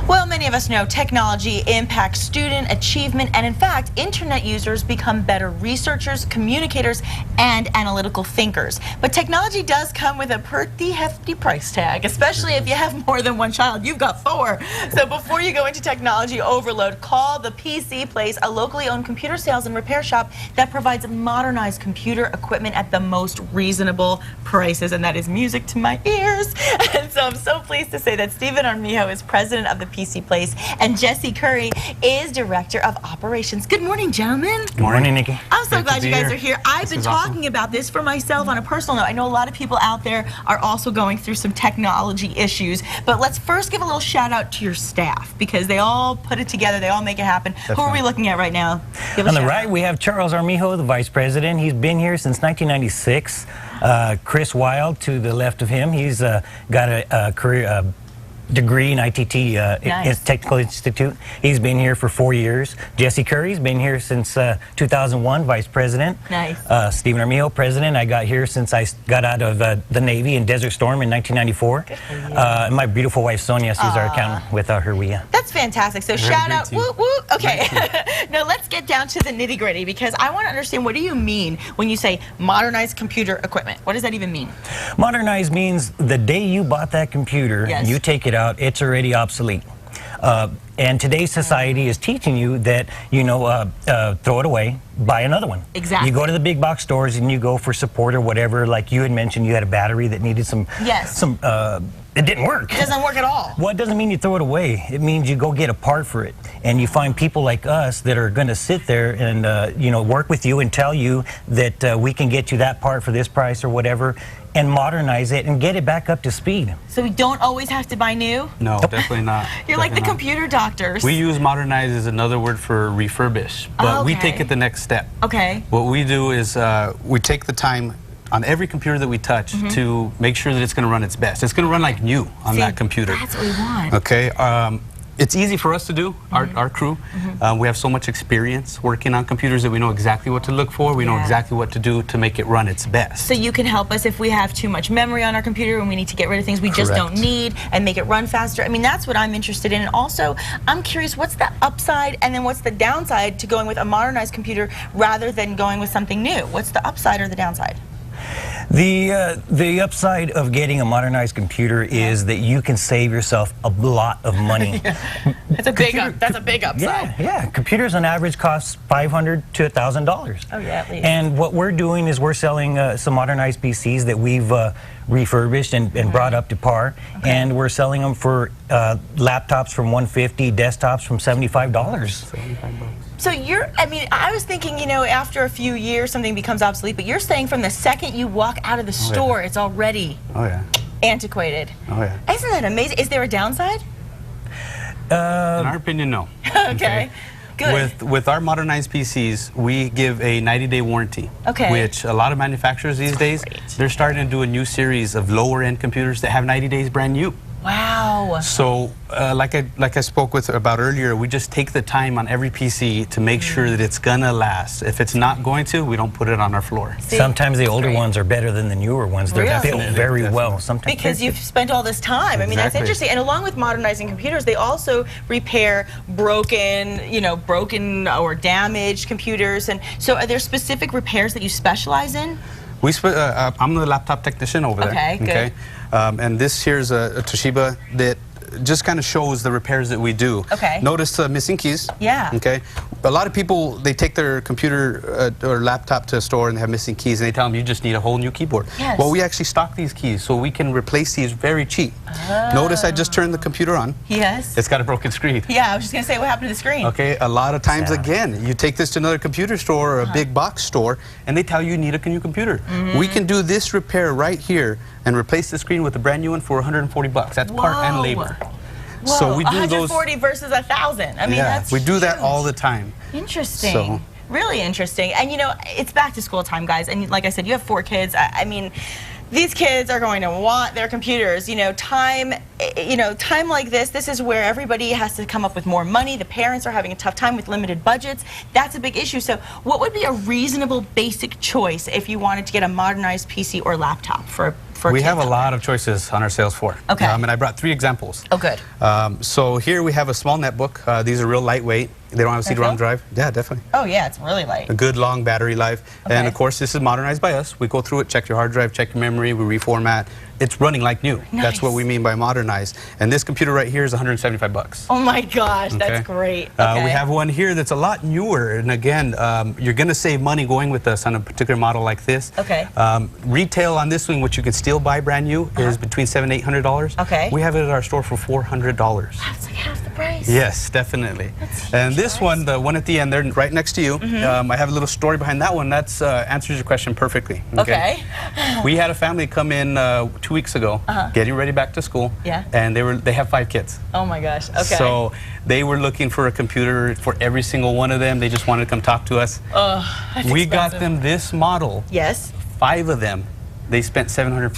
Well, many of us know technology impacts student achievement, and in fact, internet users become better researchers, communicators, and analytical thinkers. But technology does come with a pretty hefty price tag, especially if you have more than one child. You've got 4. So before you go into technology overload, call the PC Place, a locally owned computer sales and repair shop that provides modernized computer equipment at the most reasonable prices, and that is music to my ears. And so I'm so pleased to say that Stephen Armijo is president of the PC Place, and Jesse Curry is director of operations. Good morning, gentlemen. Good morning, Nikki. I'm so glad you guys are here. I've been talking about this for myself on a personal note. I know a lot of people out there are also going through some technology issues, but let's first give a little shout out to your staff, because they all put it together, they all make it happen. Definitely. Who are we looking at right now? On the right, we have Charles Armijo, the vice president. He's been here since 1996. Chris Wild, to the left of him, he's got a career degree in ITT Nice. Technical Institute. He's been here for 4 years. Jesse Curry's been here since 2001, vice president. Nice. Stephen Armijo, president. I got here since I got out of the Navy in Desert Storm in 1994. Good for you. And my beautiful wife Sonia, she's our accountant. Without her, we That's fantastic. So shout out, woo woo. Okay. Now let's get down to the nitty gritty, because I want to understand, what do you mean when you say modernized computer equipment? What does that even mean? Modernize means the day you bought that computer, Yes. you take it out, it's already obsolete. And today's society is teaching you that, you know, throw it away, buy another one. Exactly. You go to the big box stores and you go for support or whatever. Like you had mentioned, you had a battery that needed some, Yes. it didn't work. It doesn't work at all. Well, it doesn't mean you throw it away. It means you go get a part for it. And you find people like us that are going to sit there and, you know, work with you and tell you that we can get you that part for this price or whatever, and modernize it and get it back up to speed. So we don't always have to buy new? No, definitely not. You're like the computer doctors. We use modernize as another word for refurbish, but we take it the next step. Okay. What we do is we take the time on every computer that we touch to make sure that it's going to run its best. It's going to run like new on that computer. That's what we want. Okay. It's easy for us to do, our crew. We have so much experience working on computers that we know exactly what to look for. We know exactly what to do to make it run its best. So you can help us if we have too much memory on our computer and we need to get rid of things we just don't need and make it run faster. I mean, that's what I'm interested in. And also, I'm curious, what's the upside and then what's the downside to going with a modernized computer rather than going with something new? What's the upside or the downside? The upside of getting a modernized computer is that you can save yourself a lot of money. That's a big upside. Yeah. Computers on average cost $500 to $1,000. Oh yeah, at least. And what we're doing is we're selling some modernized PCs that we've refurbished and brought up to par, and we're selling them for laptops from $150, desktops from $75. $75. So I mean, I was thinking, you know, after a few years something becomes obsolete, but you're saying from the second you walk out of the store, it's already antiquated. Oh yeah. Isn't that amazing? Is there a downside? In our opinion, no. Okay. Good. With our modernized PCs, we give a 90-day warranty. Okay. Which a lot of manufacturers these days, they're starting to do a new series of lower-end computers that have 90 days brand new. Wow. So, like I spoke about earlier, we just take the time on every PC to make sure that it's gonna last. If it's not going to, we don't put it on our floor. See, sometimes the older ones are better than the newer ones. They're built very well. Sometimes because you've spent all this time. I mean, that's interesting. And along with modernizing computers, they also repair broken or damaged computers. And so, are there specific repairs that you specialize in? I'm the laptop technician over there. Okay, good. And this here's a Toshiba that just kind of shows the repairs that we do. Okay. Notice the missing keys. Yeah. Okay. A lot of people, they take their computer or laptop to a store and they have missing keys, and they tell them you just need a whole new keyboard. Yes. Well, we actually stock these keys, so we can replace these very cheap. Oh. Notice I just turned the computer on. Yes. It's got a broken screen. Yeah, I was just gonna say, what happened to the screen? Okay. A lot of times, again, you take this to another computer store or a big box store, and they tell you need a new computer. We can do this repair right here and replace the screen with a brand new one for $140. That's part and labor. Whoa, so we do 140 versus 1,000. I mean, that's we do that huge. all the time. Interesting. So. Really interesting. And you know, it's back to school time, guys. And like I said, you have 4 kids. I mean, these kids are going to want their computers. Time like this is where everybody has to come up with more money. The parents are having a tough time with limited budgets. That's a big issue. So what would be a reasonable basic choice if you wanted to get a modernized PC or laptop for for We kids have a out lot of choices on our sales floor. Okay. And I brought 3 examples. Oh, good. So here we have a small netbook. These are real lightweight. They don't have a CD-ROM drive. Yeah, definitely. Oh, yeah, it's really light. A good long battery life. Okay. And of course, this is modernized by us. We go through it, check your hard drive, check your memory, we reformat. It's running like new. Nice. That's what we mean by modernized. And this computer right here is 175 bucks. Oh my gosh, Okay. that's great. Okay. We have one here that's a lot newer, and again, you're going to save money going with us on a particular model like this. Okay. Retail on this one, which you can still buy brand new, is between $700 and $800. Okay. We have it at our store for $400. That's like half the price. Yes, definitely. And this one, the one at the end, they're right next to you. I have a little story behind that one. That's answers your question perfectly. Okay. We had a family come in 2 weeks ago, getting ready back to school. Yeah. And they have 5 kids. Oh my gosh. Okay. So they were looking for a computer for every single one of them. They just wanted to come talk to us. That's We got expensive. them this model. Yes. 5 of them. They spent $750.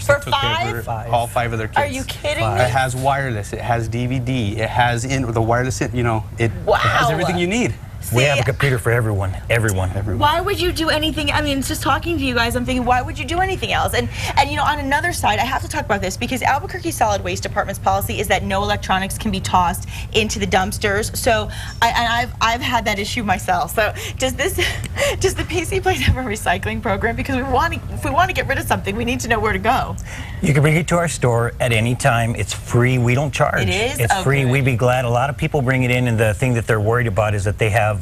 For They took care of 5? all 5 of their kids. Are you kidding me? It has wireless. It has DVD. It has the wireless. It has Wow. everything you need. We have a See, computer for everyone. Everyone. why would you do anything? I mean, just talking to you guys, I'm thinking, why would you do anything else? And you know, on another side, I have to talk about this because Albuquerque Solid Waste Department's policy is that no electronics can be tossed into the dumpsters. So, I've had that issue myself. So, does the PC Place have a recycling program? Because if we want to get rid of something, we need to know where to go. You can bring it to our store at any time. It's free. We don't charge. It is? It's Oh, free. good. We'd be glad. A lot of people bring it in, and the thing that they're worried about is that they have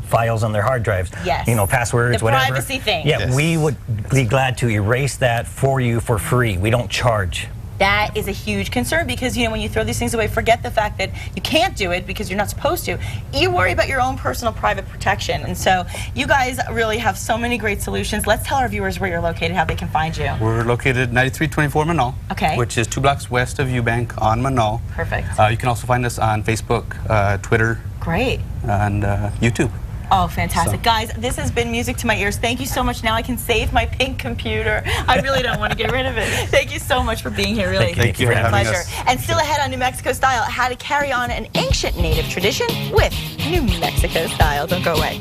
files on their hard drives. Yes. You know, passwords, The whatever. privacy thing. Yeah, Yes. we would be glad to erase that for you for free. We don't charge. That is a huge concern because, you know, when you throw these things away, forget the fact that you can't do it because you're not supposed to. You worry about your own personal private protection. And so you guys really have so many great solutions. Let's tell our viewers where you're located, how they can find you. We're located at 9324 Manal, Okay. which is 2 blocks west of Eubank on Manal. Perfect. You can also find us on Facebook, Twitter, Great. and YouTube. Oh, fantastic. So- Guys, this has been music to my ears. Thank you so much. Now I can save my pink computer. I really don't want to get rid of it. Thank you so much for being here. Really, Thank you for it's been a having pleasure. us. And still ahead on New Mexico Style, how to carry on an ancient native tradition with New Mexico Style. Don't go away.